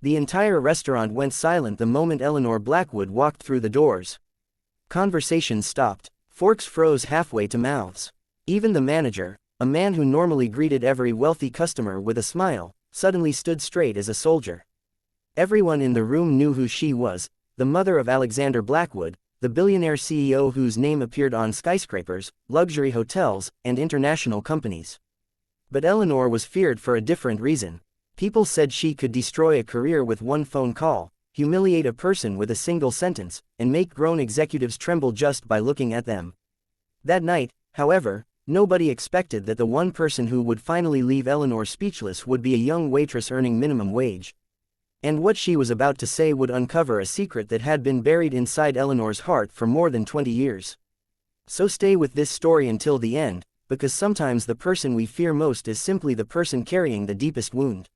The entire restaurant went silent the moment Eleanor Blackwood walked through the doors. Conversations stopped. Forks froze halfway to mouths. Even the manager, a man who normally greeted every wealthy customer with a smile, suddenly stood straight as a soldier. Everyone in the room knew who she was, the mother of Alexander Blackwood, the billionaire CEO whose name appeared on skyscrapers, luxury hotels, and international companies. But Eleanor was feared for a different reason. People said she could destroy a career with one phone call, humiliate a person with a single sentence, and make grown executives tremble just by looking at them. That night, however, nobody expected that the one person who would finally leave Eleanor speechless would be a young waitress earning minimum wage. And what she was about to say would uncover a secret that had been buried inside Eleanor's heart for more than 20 years. So stay with this story until the end, because sometimes the person we fear most is simply the person carrying the deepest wound.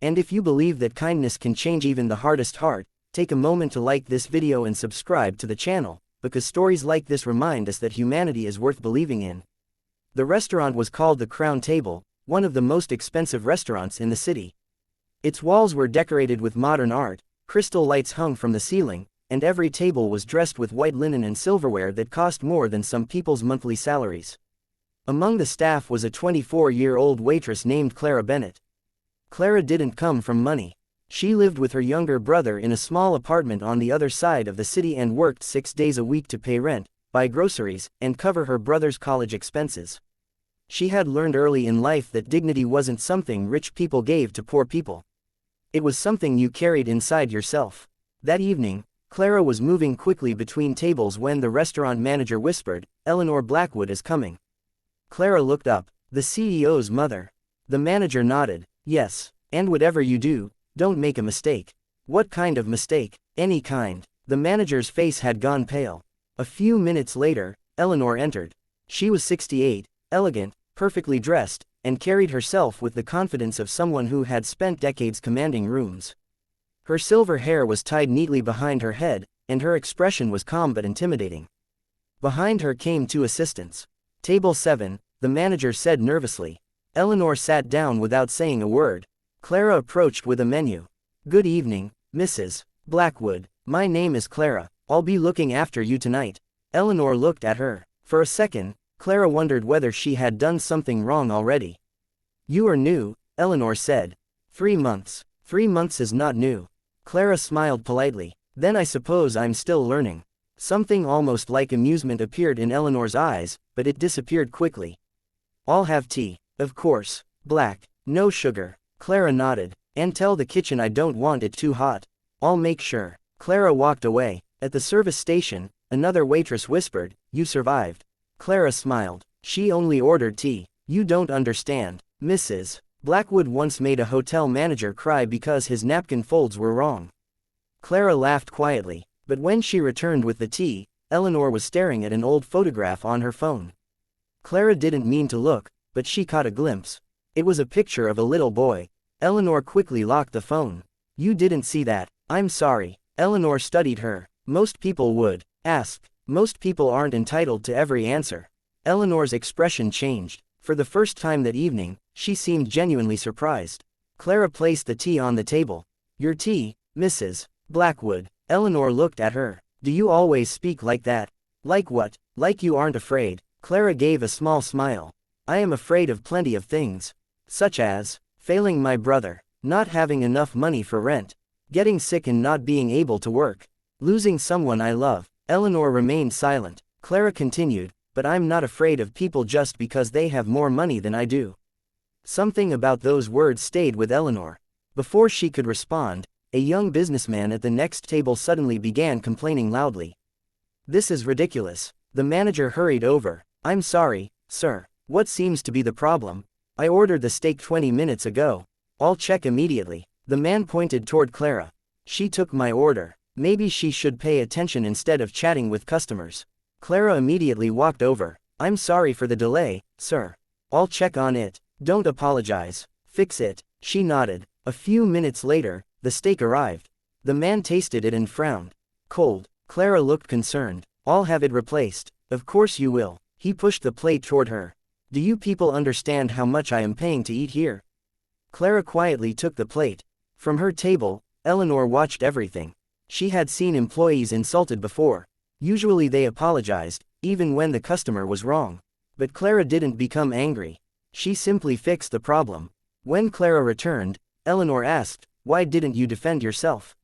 And if you believe that kindness can change even the hardest heart, take a moment to like this video and subscribe to the channel, because stories like this remind us that humanity is worth believing in. The restaurant was called the Crown Table, one of the most expensive restaurants in the city. Its walls were decorated with modern art, crystal lights hung from the ceiling, and every table was dressed with white linen and silverware that cost more than some people's monthly salaries. Among the staff was a 24-year-old waitress named Clara Bennett. Clara didn't come from money. She lived with her younger brother in a small apartment on the other side of the city and worked 6 days a week to pay rent, buy groceries, and cover her brother's college expenses. She had learned early in life that dignity wasn't something rich people gave to poor people. It was something you carried inside yourself. That evening, Clara was moving quickly between tables when the restaurant manager whispered, "Eleanor Blackwood is coming." Clara looked up. The CEO's mother. The manager nodded. "Yes, and whatever you do, don't make a mistake." "What kind of mistake?" "Any kind." The manager's face had gone pale. A few minutes later, Eleanor entered. She was 68, elegant, perfectly dressed, and carried herself with the confidence of someone who had spent decades commanding rooms. Her silver hair was tied neatly behind her head, and her expression was calm but intimidating. Behind her came two assistants. "Table 7, the manager said nervously. Eleanor sat down without saying a word. Clara approached with a menu. "Good evening, Mrs. Blackwood. My name is Clara. I'll be looking after you tonight." Eleanor looked at her. For a second, Clara wondered whether she had done something wrong already. "You are new," Eleanor said. 3 months. 3 months is not new." Clara smiled politely. "Then I suppose I'm still learning." Something almost like amusement appeared in Eleanor's eyes, but it disappeared quickly. "I'll have tea. Of course. Black. No sugar." Clara nodded. "And tell the kitchen I don't want it too hot." "I'll make sure." Clara walked away. At the service station, another waitress whispered, "You survived." Clara smiled. She only ordered tea. "You don't understand. Mrs. Blackwood once made a hotel manager cry because his napkin folds were wrong." Clara laughed quietly, but when she returned with the tea, Eleanor was staring at an old photograph on her phone. Clara didn't mean to look, but she caught a glimpse. It was a picture of a little boy. Eleanor quickly locked the phone. "You didn't see that." "I'm sorry." Eleanor studied her. "Most people would ask. Most people aren't entitled to every answer." Eleanor's expression changed. For the first time that evening, she seemed genuinely surprised. Clara placed the tea on the table. "Your tea, Mrs. Blackwood." Eleanor looked at her. "Do you always speak like that?" "Like what?" "Like you aren't afraid." Clara gave a small smile. "I am afraid of plenty of things. Such as failing my brother, not having enough money for rent, getting sick and not being able to work, losing someone I love." Eleanor remained silent. Clara continued, "But I'm not afraid of people just because they have more money than I do." Something about those words stayed with Eleanor. Before she could respond, a young businessman at the next table suddenly began complaining loudly. "This is ridiculous." The manager hurried over. "I'm sorry, sir. What seems to be the problem?" "I ordered the steak 20 minutes ago." "I'll check immediately." The man pointed toward Clara. "She took my order. Maybe she should pay attention instead of chatting with customers." Clara immediately walked over. "I'm sorry for the delay, sir. I'll check on it." "Don't apologize. Fix it." She nodded. A few minutes later, the steak arrived. The man tasted it and frowned. "Cold." Clara looked concerned. "I'll have it replaced." "Of course you will." He pushed the plate toward her. "Do you people understand how much I am paying to eat here?" Clara quietly took the plate. From her table, Eleanor watched everything. She had seen employees insulted before. Usually they apologized, even when the customer was wrong. But Clara didn't become angry. She simply fixed the problem. When Clara returned, Eleanor asked, "Why didn't you defend yourself?"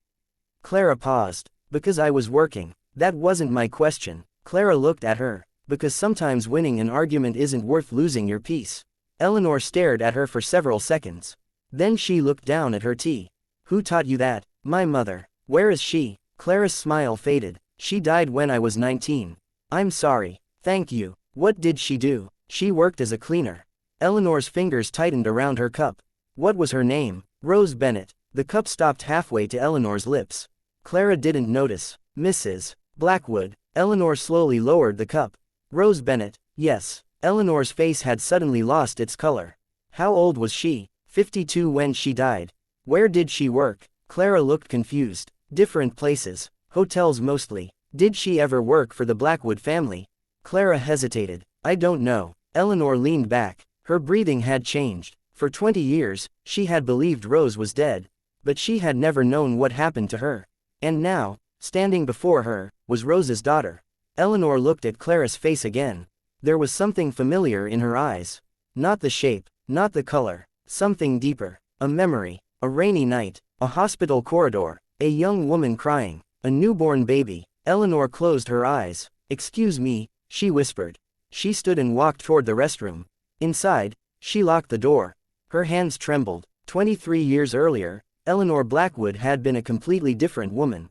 Clara paused. "Because I was working." "That wasn't my question." Clara looked at her. "Because sometimes winning an argument isn't worth losing your peace." Eleanor stared at her for several seconds. Then she looked down at her tea. "Who taught you that?" "My mother." "Where is she?" Clara's smile faded. "She died when I was 19. "I'm sorry." "Thank you." "What did she do?" "She worked as a cleaner." Eleanor's fingers tightened around her cup. "What was her name?" "Rose Bennett." The cup stopped halfway to Eleanor's lips. Clara didn't notice. "Mrs. Blackwood." Eleanor slowly lowered the cup. "Rose Bennett, yes." Eleanor's face had suddenly lost its color. "How old was she?" 52 when she died. "Where did she work?" Clara looked confused. "Different places. Hotels mostly." "Did she ever work for the Blackwood family?" Clara hesitated. "I don't know." Eleanor leaned back. Her breathing had changed. For 20 years, she had believed Rose was dead. But she had never known what happened to her. And now, standing before her, was Rose's daughter. Eleanor looked at Clara's face again. There was something familiar in her eyes. Not the shape, not the color, something deeper. A memory, a rainy night, a hospital corridor, a young woman crying, a newborn baby. Eleanor closed her eyes. "Excuse me," she whispered. She stood and walked toward the restroom. Inside, she locked the door. Her hands trembled. 23 years earlier, Eleanor Blackwood had been a completely different woman.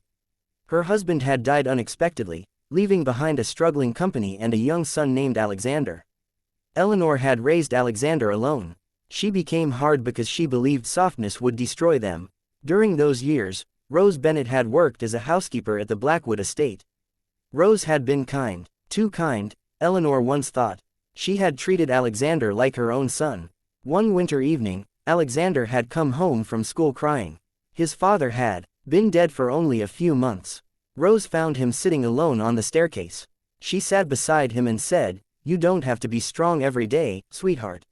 Her husband had died unexpectedly, leaving behind a struggling company and a young son named Alexander. Eleanor had raised Alexander alone. She became hard because she believed softness would destroy them. During those years, Rose Bennett had worked as a housekeeper at the Blackwood estate. Rose had been kind. Too kind, Eleanor once thought. She had treated Alexander like her own son. One winter evening, Alexander had come home from school crying. His father had been dead for only a few months. Rose found him sitting alone on the staircase. She sat beside him and said, "You don't have to be strong every day, sweetheart."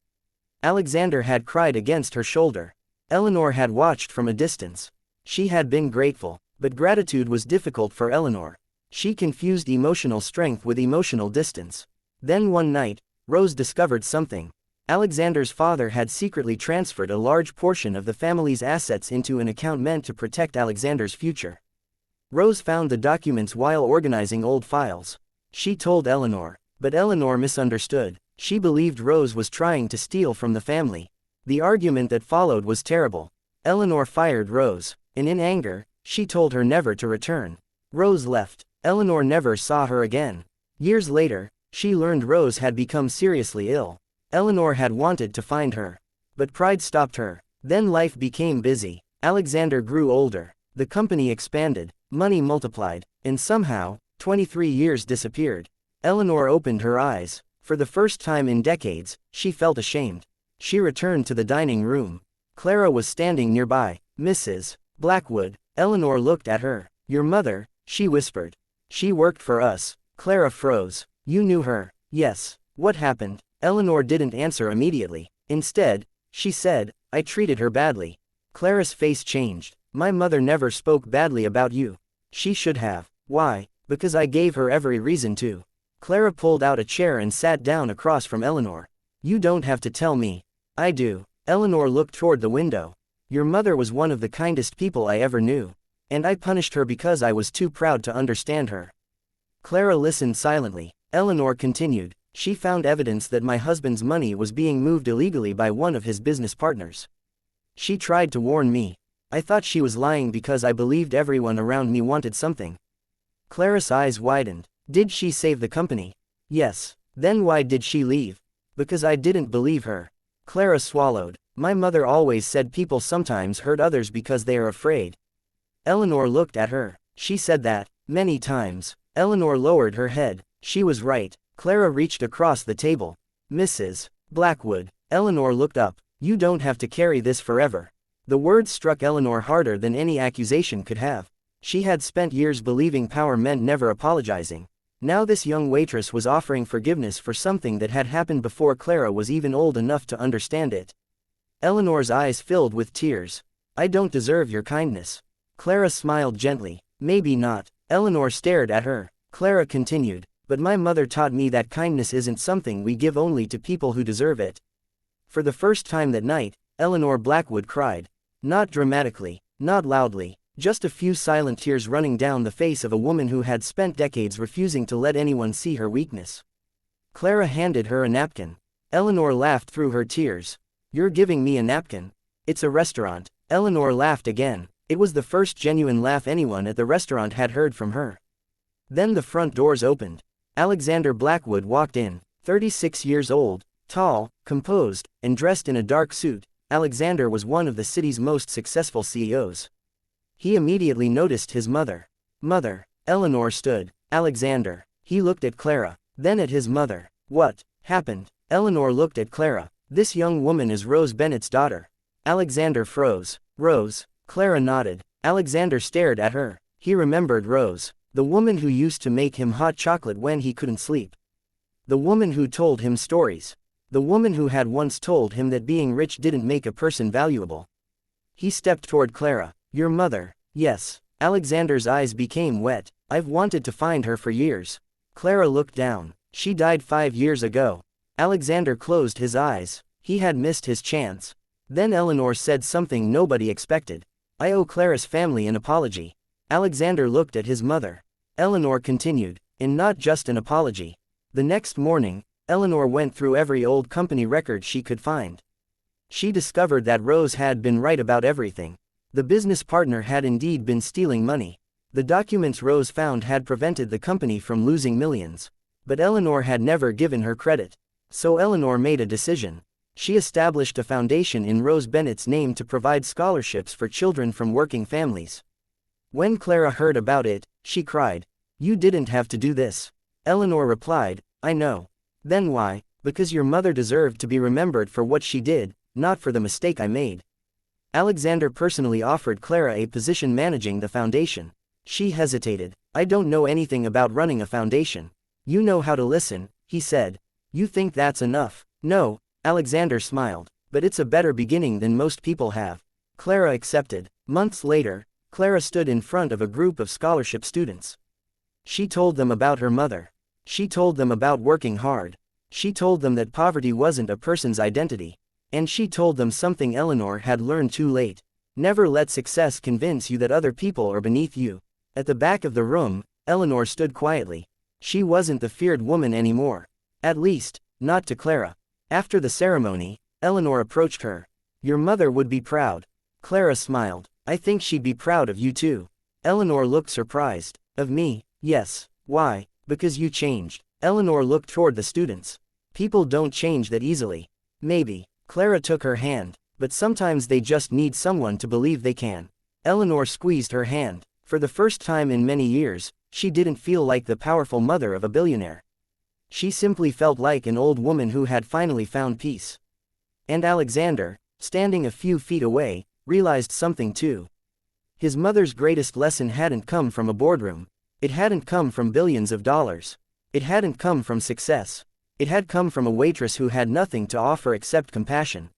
Alexander had cried against her shoulder. Eleanor had watched from a distance. She had been grateful, but gratitude was difficult for Eleanor. She confused emotional strength with emotional distance. Then one night, Rose discovered something. Alexander's father had secretly transferred a large portion of the family's assets into an account meant to protect Alexander's future. Rose found the documents while organizing old files. She told Eleanor, but Eleanor misunderstood. She believed Rose was trying to steal from the family. The argument that followed was terrible. Eleanor fired Rose, and in anger, she told her never to return. Rose left. Eleanor never saw her again. Years later, she learned Rose had become seriously ill. Eleanor had wanted to find her. But pride stopped her. Then life became busy. Alexander grew older. The company expanded. Money multiplied. And somehow, 23 years disappeared. Eleanor opened her eyes. For the first time in decades, she felt ashamed. She returned to the dining room. Clara was standing nearby. "Mrs. Blackwood." Eleanor looked at her. "Your mother," she whispered. "She worked for us." Clara froze. "You knew her?" "Yes." "What happened?" Eleanor didn't answer immediately. Instead, she said, "I treated her badly." Clara's face changed. "My mother never spoke badly about you." "She should have." "Why?" "Because I gave her every reason to." Clara pulled out a chair and sat down across from Eleanor. "You don't have to tell me." "I do." Eleanor looked toward the window. "Your mother was one of the kindest people I ever knew. And I punished her because I was too proud to understand her." Clara listened silently. Eleanor continued, "She found evidence that my husband's money was being moved illegally by one of his business partners. She tried to warn me. I thought she was lying because I believed everyone around me wanted something." Clara's eyes widened. "Did she save the company?" "Yes." "Then why did she leave?" "Because I didn't believe her." Clara swallowed. "My mother always said people sometimes hurt others because they are afraid." Eleanor looked at her. "She said that, many times." Eleanor lowered her head. She was right. Clara reached across the table. "Mrs. Blackwood." Eleanor looked up. "You don't have to carry this forever." The words struck Eleanor harder than any accusation could have. She had spent years believing power meant never apologizing. Now this young waitress was offering forgiveness for something that had happened before Clara was even old enough to understand it. Eleanor's eyes filled with tears. "I don't deserve your kindness." Clara smiled gently. Maybe not. Eleanor stared at her. Clara continued, but my mother taught me that kindness isn't something we give only to people who deserve it. For the first time that night, Eleanor Blackwood cried. Not dramatically, not loudly, just a few silent tears running down the face of a woman who had spent decades refusing to let anyone see her weakness. Clara handed her a napkin. Eleanor laughed through her tears. You're giving me a napkin? It's a restaurant. Eleanor laughed again. It was the first genuine laugh anyone at the restaurant had heard from her. Then the front doors opened. Alexander Blackwood walked in, 36 years old, tall, composed, and dressed in a dark suit. Alexander was one of the city's most successful CEOs. He immediately noticed his mother. Mother. Eleanor stood. Alexander. He looked at Clara, then at his mother. What happened? Eleanor looked at Clara. This young woman is Rose Bennett's daughter. Alexander froze. Rose. Clara nodded. Alexander stared at her. He remembered Rose, the woman who used to make him hot chocolate when he couldn't sleep. The woman who told him stories. The woman who had once told him that being rich didn't make a person valuable. He stepped toward Clara. Your mother? Yes. Alexander's eyes became wet. I've wanted to find her for years. Clara looked down. She died 5 years ago. Alexander closed his eyes. He had missed his chance. Then Eleanor said something nobody expected. I owe Clara's family an apology. Alexander looked at his mother. Eleanor continued, and not just an apology. The next morning, Eleanor went through every old company record she could find. She discovered that Rose had been right about everything. The business partner had indeed been stealing money. The documents Rose found had prevented the company from losing millions. But Eleanor had never given her credit. So Eleanor made a decision. She established a foundation in Rose Bennett's name to provide scholarships for children from working families. When Clara heard about it, she cried. You didn't have to do this. Eleanor replied, I know. Then why? Because your mother deserved to be remembered for what she did, not for the mistake I made. Alexander personally offered Clara a position managing the foundation. She hesitated. I don't know anything about running a foundation. You know how to listen, he said. You think that's enough? No. Alexander smiled, but it's a better beginning than most people have. Clara accepted. Months later, Clara stood in front of a group of scholarship students. She told them about her mother. She told them about working hard. She told them that poverty wasn't a person's identity. And she told them something Eleanor had learned too late. Never let success convince you that other people are beneath you. At the back of the room, Eleanor stood quietly. She wasn't the feared woman anymore. At least, not to Clara. After the ceremony, Eleanor approached her. Your mother would be proud. Clara smiled. I think she'd be proud of you too. Eleanor looked surprised. Of me? Yes. Why? Because you changed. Eleanor looked toward the students. People don't change that easily. Maybe. Clara took her hand. But sometimes they just need someone to believe they can. Eleanor squeezed her hand. For the first time in many years, she didn't feel like the powerful mother of a billionaire. She simply felt like an old woman who had finally found peace. And Alexander, standing a few feet away, realized something too. His mother's greatest lesson hadn't come from a boardroom. It hadn't come from billions of dollars. It hadn't come from success. It had come from a waitress who had nothing to offer except compassion.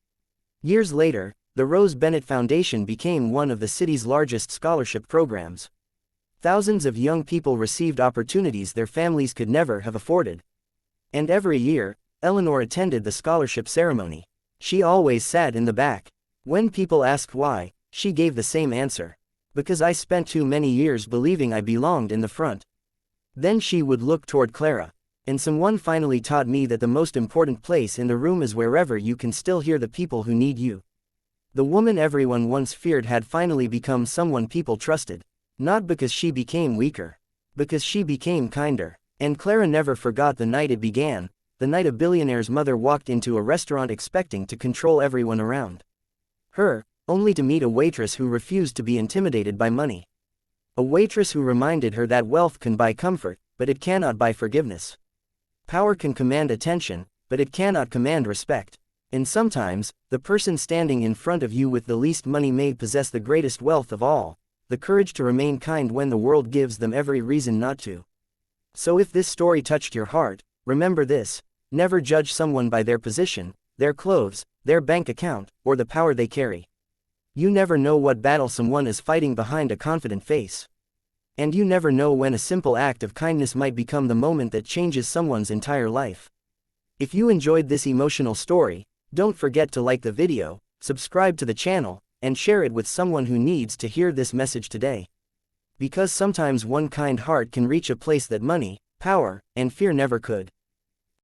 Years later, the Rose Bennett Foundation became one of the city's largest scholarship programs. Thousands of young people received opportunities their families could never have afforded. And every year, Eleanor attended the scholarship ceremony. She always sat in the back. When people asked why, she gave the same answer. Because I spent too many years believing I belonged in the front. Then she would look toward Clara. And someone finally taught me that the most important place in the room is wherever you can still hear the people who need you. The woman everyone once feared had finally become someone people trusted. Not because she became weaker. Because she became kinder. And Clara never forgot the night it began, the night a billionaire's mother walked into a restaurant expecting to control everyone around her, only to meet a waitress who refused to be intimidated by money. A waitress who reminded her that wealth can buy comfort, but it cannot buy forgiveness. Power can command attention, but it cannot command respect. And sometimes, the person standing in front of you with the least money may possess the greatest wealth of all, the courage to remain kind when the world gives them every reason not to. So if this story touched your heart, remember this: never judge someone by their position, their clothes, their bank account, or the power they carry. You never know what battle someone is fighting behind a confident face. And you never know when a simple act of kindness might become the moment that changes someone's entire life. If you enjoyed this emotional story, don't forget to like the video, subscribe to the channel, and share it with someone who needs to hear this message today. Because sometimes one kind heart can reach a place that money, power, and fear never could.